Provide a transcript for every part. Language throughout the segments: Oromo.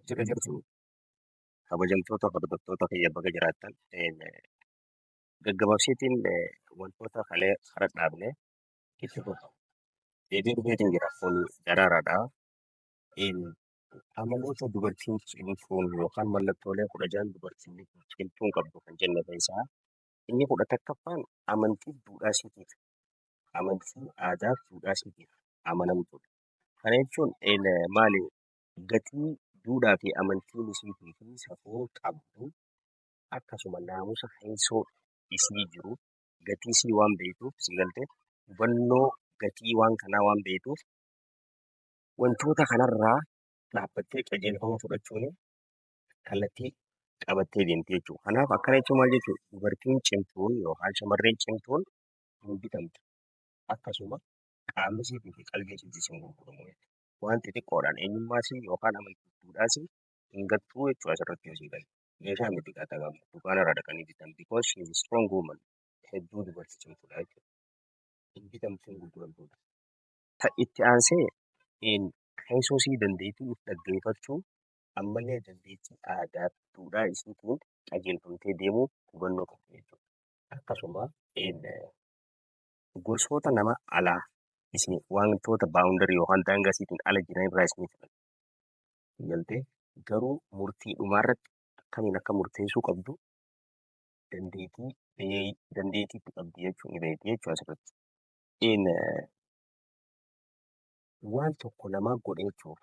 Jira jirtu kabajamtoota hordoftoota kiyya bakka jiraattan gaggabaabsiitiin wantoota kalee hara dhaabne itti fufa. Deebiin dhufeetiin jira kun daraaraadha. Amaloota dubartiin cimtuun yookaan mallattoolee 16 dubartiin cimtuun qabdu kan jenne keessaa inni 11ffaan amantii duudhaa isiitiif amantii aadaa duudhaa isiitiif amanamtuudha. Kana jechuun maali gatii duudhaa fi amantiin isiitii fi safuu qabdu akkasuma naamusa keessoo isii jiru gatii isii waan beektuuf si galtee hubannoo gatii waan kanaa waan beektuuf wantoota kanarraa dhaabbattee qajeelfama fudhachuun kallattii qabattee deemti jechuudha. Kanaaf akkana jechuun maal jechuudha dubartiin cimtuun yookaan shamarreen cimtuun hin bitamtu akkasuma qaamni isiitii fi qalbii isiitii hin gurguramu. Waan xixiqqoodhaan eenyummaa isii yookaan amantii duudhaa isii hin gattuu jechuudha asirratti yoo galu. Meeshaa miti qaxagamu dukaanarraa dhaqanii bitan because she is a strong woman hedduu dubartii cimtuudha jechuudha. Hin bitamtu hin gurguramtuudha. Itti aansee keessoo isii dandeettii of dhaggeeffachuu ammallee dandeettii aadaa duudhaa isiitiin qajeelfamtee deemuu hubannoo qabdu jechuudha. Akkasuma gosoota nama alaa isin wantoota baawundarii yookaan daangaa isiitiin ala jiran irraa isin fudhatu. Galtee garuu murtii dhumaarratti akkamiin akka murteessuu qabdu dandeettii itti qabdi jechuun ni beekti jechuudha asirratti. Waan tokko namaa godhe jechuuf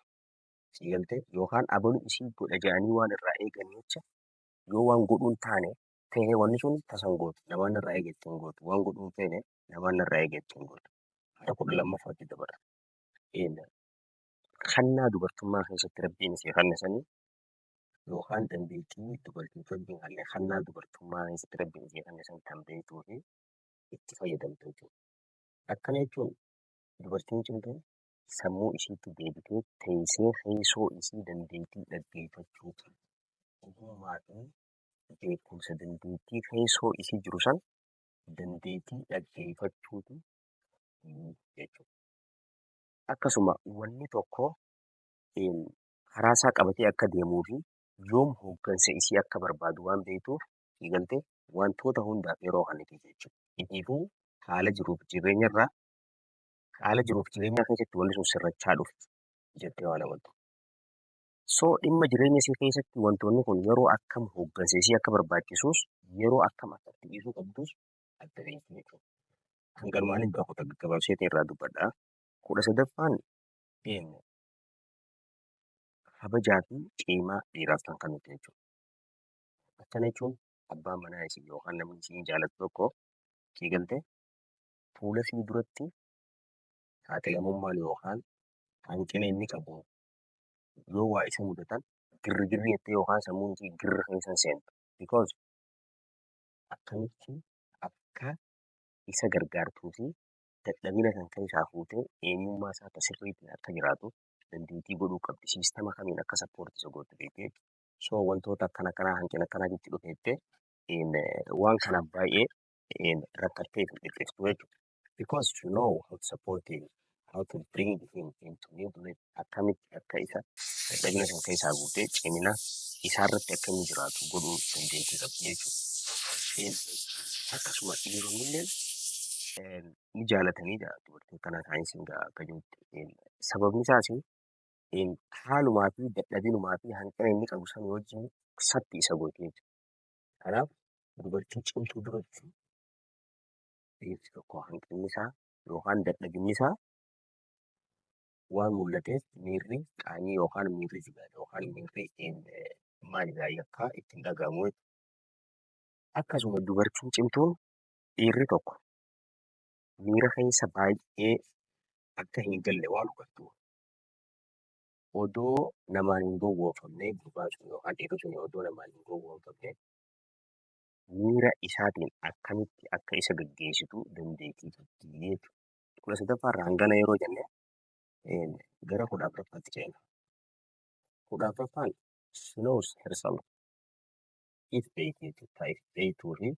si galtee yookaan abaluu isii godha jedhanii waan irraa eegan jecha yoo waan godhuun taane ta'ee wanni sun tasan gootu namaan irraa eegetti hin gootu waan godhuun feene namaan irraa eegetti hin gootu. Hara 12ffaatti dabara. Kannaa dubartummaa keessatti rabbiin isii kannisanii yookaan dandeettii dubartiin rabbiin hallee kannaa dubartummaa keessatti rabbiin isii kannisan kan beektuu fi itti fayyadamtu jechuudha. Akkana jechuun dubartiin cimtuun sammuu isiitti deebitee teessee keessoo isii dandeettii dhaggeeffachuu qabdi. Ogummaa fi beekumsa dandeettii keessoo isii jiru san dandeettii dhaggeeffachuutu jechuudha. Akkasuma wanni tokko karaa isaa qabatee akka deemuu fi yoom hooggansa isii akka barbaadu waan beektuuf galtee wantoota hundaaf yeroo kannati jechuudha. Ifiifuu haala jiruuf jireenya keessatti wanti sun sirrachaa dhufe jettee waan amantu. So dhimma jireenya isii keessatti wantoonni kun yeroo akkam hooggansa isii akka barbaachisus yeroo akkam akka itti dhiisuu qabdus adda beekti jechuudha. Kan galmaaniin gaafata gaggabaabseetiin irraa dubbadha. 13ffaan kabajaa fi cimaa dhiiraaf kan kennuti jechuudha. Akkana jechuun abbaan manaa isii yookaan namni isii jaalatu tokko sii galtee fuula isii duratti saaxilamummaan yookaan hanqina inni qabu yoo waa isa mudatan girri jettee yookaan sammuun isii girra keessa seentu. Because akkamitti akka isa gargaartuu fi dadhabina kan keessaa fuutee eenyummaa isaa tasirriitiin akka jiraatu dandeettii godhuu qabdi. Siistama kamiin akka sappoortii isa gootu beekee so wantoota akkana kanaa hanqina akkanaa jetti dhufeettee waan kanaaf baay'ee rakkattee kan qixxeessitu jechuudha. Because you know how to support him, how to bring him into new life akkamitti akka isa dadhabina kan keessaa guutee cimina isaarratti akka inni jiraatu godhuu dandeettii qabdi jechuudha. Akkasuma dhiironillee ni jaalatanii dubartii kana saayinsiin akka jirutti sababni isaas haalumaa fi dadhabinumaa fi hanqina inni qabu san wajjin satti isa gooti jechuudha. Kanaaf dubartii cimtuu duratti dhiirri tokko hanqinni isaa yookaan dadhabinni isaa waan mul'ateef miirri qaanii yookaan miirri jigaadha yookaan miirri maalidhaa yakkaa ittiin dhagahamu jechuudha. Akkasuma dubartiin cimtuun dhiirri tokko miira keessa baay'ee akka hin galle waan hubattu. Odoo namaan hin gowwoomfamne gurbaan sun yookaan dhiirri sun odoo namaan hin gowwoomfamne miira isaatiin akkamitti akka isa gaggeessitu dandeettii qabdi jechuudha. 13ffaa hangana yeroo jenne gara 14ffaatti ceena. 14ffaan she knows herself if beektuu fi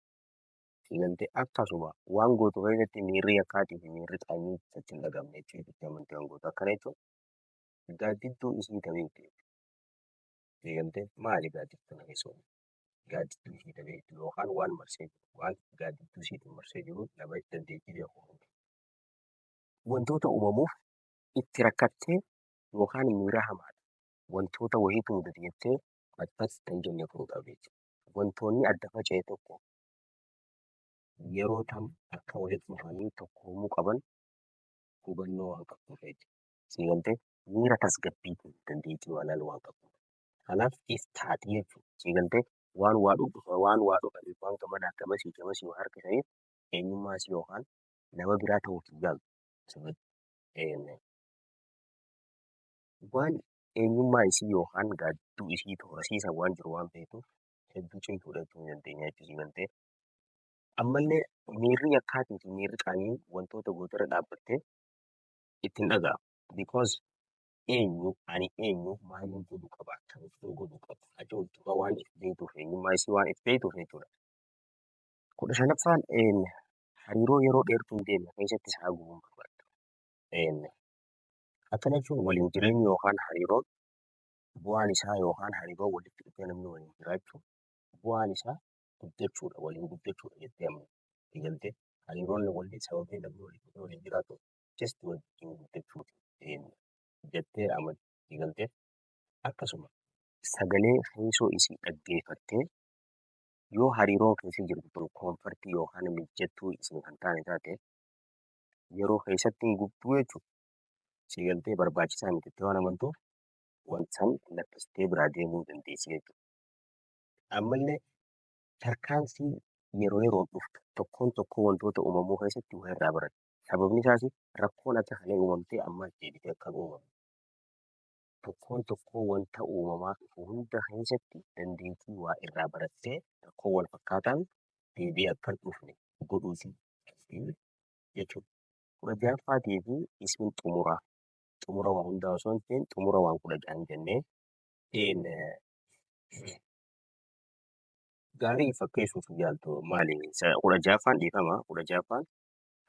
galtee akkasuma waan gootu keessatti miirri yakkaatii fi miirri qaanii itti hin dhagamne jechuudha. Itti amantii waan gootu akkana jechuun gaaddidduu isii ta'ee Deemtee maali gaaddisa kana keessa gaaddistuu ishee dhabeetu yookaan waan marsee jiru waan gaaddistuu isheetiin marsee jiru nama dandeettii beeku. Wantoota uumamuuf itti rakkattee yookaan miira hamaadha. Wantoota wayiitu mudate jettee akkas kan jenne kun qabdi. Wantoonni adda faca'e tokko yeroo tam akka walitti dhufanii tokkoomuu qaban hubannoo waan qabduuf jechuudha. Sigaltee miira tasgabbiitiin dandeettii waan waan qabdu. Kanaaf if taatee jechuudha. Sigaltee waan waa dhufa waan waa dhufaniif waan gammada akkamasii waan harkisaniif eenyummaa isii yookaan nama biraa ta'uuf hin jaallu. Waan eenyummaa isii yookaan gaadduu isii horsiisan waan jiru waan beekuuf hedduu cimtuudha jechuu ni dandeenya jechuudha. Sigaltee ammallee miirri yakkaatii fi miirri qaanii wantoota gootarra dhaabbattee ittiin dhaga'a. Because eenyu ani eenyu maaliin godhuu qaba akkamitti godhuu qaba ajooltuudha waan if beektuuf eenyummaa isii waan if beektuuf jechuudha. Kudha shanaffaan hariiroo yeroo dheertuu hin deemne keessatti isaa gubuun barbaada. Akkana jechuun waliin jireenyi yookaan hariiroon bu'aan isaa yookaan hariiroo walitti dhufee namni waliin jiraachuu bu'aan isaa guddachuudha waliin guddachuudha jettee amma eegaltee hariiroon waliin sababii namni waliin jiraatu just waliin guddachuuti jettee amma eegaltee akkasuma sagalee keessoo isii dhaggeeffattee yoo hariiroo keessa jirtu kun koonfartii yookaan mijjattuu isin kan taane taate yeroo keessatti hin gubduu jechuudha. Sigaltee barbaachisaa miti waan amantuuf wantan lakkistee biraa deemuu dandeessi jechuudha. Ammallee tarkaanfii yeroo yeroon dhuftu tokkoon wantoota uumamuu keessatti waa irraa baratu. Sababni isaas rakkoon akka kalee uumamtee amma deebitee akka uumamu. Tokkoon wanta uumamaa hunda keessatti dandeettii waa irraa barattee rakkoo wal fakkaataan deebii akka hin dhufne godhuuti jechuudha. Kudha ja'affaatii fi ismin xumuraa. Xumura waan hundaa osoo hin ta'in xumura waan kudha ja'an jennee gaarii fakkeessuuf yaaltu maali? Kudha ja'affaan dhiifama. Kudha ja'affaan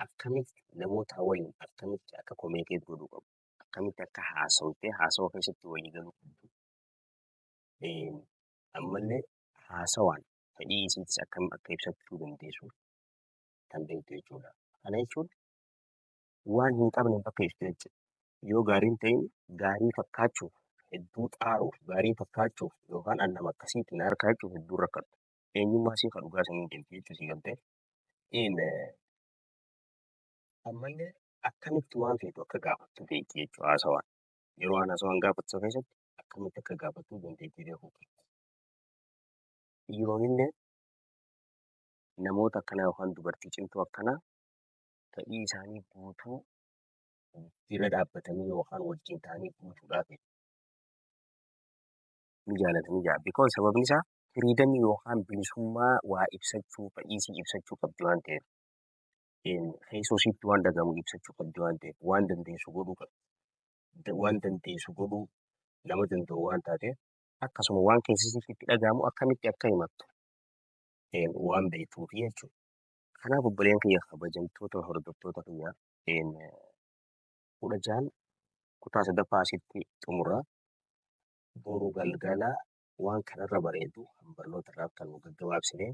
akkamitti namoota waliin akkamitti akka komiikeet godhuu qabu? Akkamitti akka haasawtee haasawa keessatti walii galuu qabdu? Ammallee haasawaan fedhii isiitis akkam akka ibsachuu dandeessu kan beektu jechuudha. Kana jechuun waan hin qabne fakkeessu jechuudha. Yoo gaariin ta'in gaarii fakkaachuuf hedduu xaaruuf gaarii fakkaachuuf yookaan annama akkasiitti na harkaa jechuuf hedduu rakkatu. Eenyummaa isii kan dhugaa sanii deemtee jechuun si galtee. Ammallee akkamitti waan feetu akka gaafattu beekti jechuudha haasawaan. Yeroo haasawaan gaafattu keessatti akkamitti akka gaafattu dandeettii beekuu qabdi. Dhiironillee namoota akkanaa yookaan dubartii cimtuu akkanaa fedhii isaanii guutuu bira dhaabbatanii yookaan wajjin ta'anii guutuudhaaf ni jaallatanii jira. Because sababni isaa firiidamii yookaan bilisummaa waa ibsachuu fedhiisii ibsachuu qabdi waan ta'eef. Keessoo isiitti waan dhagahamu ibsachuu qabdi waan ta'eef waan dandeessu godhuu qabdi. Waan dandeessu godhuu nama danda'u waan taateef akkasuma waan keessa isiitti dhagahamu akkamitti akka himattu waan beektuuf jechuudha. Kanaaf obboleen kiyya kabajamtoota hordoftoota kiyyaa kudha ja'an kutaa sadaffaa asitti xumuraa boruu galgala waan kanarra bareedu barnoota irraa kan nu gaggabaabsine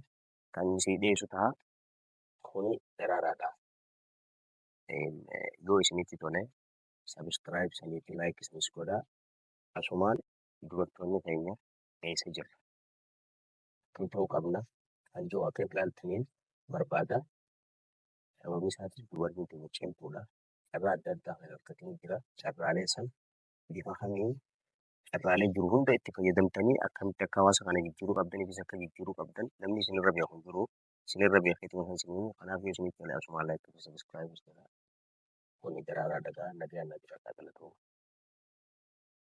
kan isii dhiyeessu ta'a. Kuni daraaraadha. Yoo isinitti tole sabiskiraayib saniifi laayik isinis godhaa. Asumaan dubartoonni keenya eessa jirra? Kan ta'uu qabna kan jiru akka ilaaltaniin barbaada. Sababni isaatis dubartiin keenya cimtuudha. Carraa adda addaa kan harkatiin jira. Carraalee san bifa kamiin carraalee jiru hunda itti fayyadamtanii akkamitti akka hawaasa kana jijjiiruu qabdaniifis akka jijjiiruu qabdan namni isinirra beeku hin jiru. Isinirra beekeetu kan isin kanaaf yoo isinitti tole asumaan laayik fi sabiskiraayib godhaa. Kuni daraaraa dhagaa nagaa na jira akka galatoomu.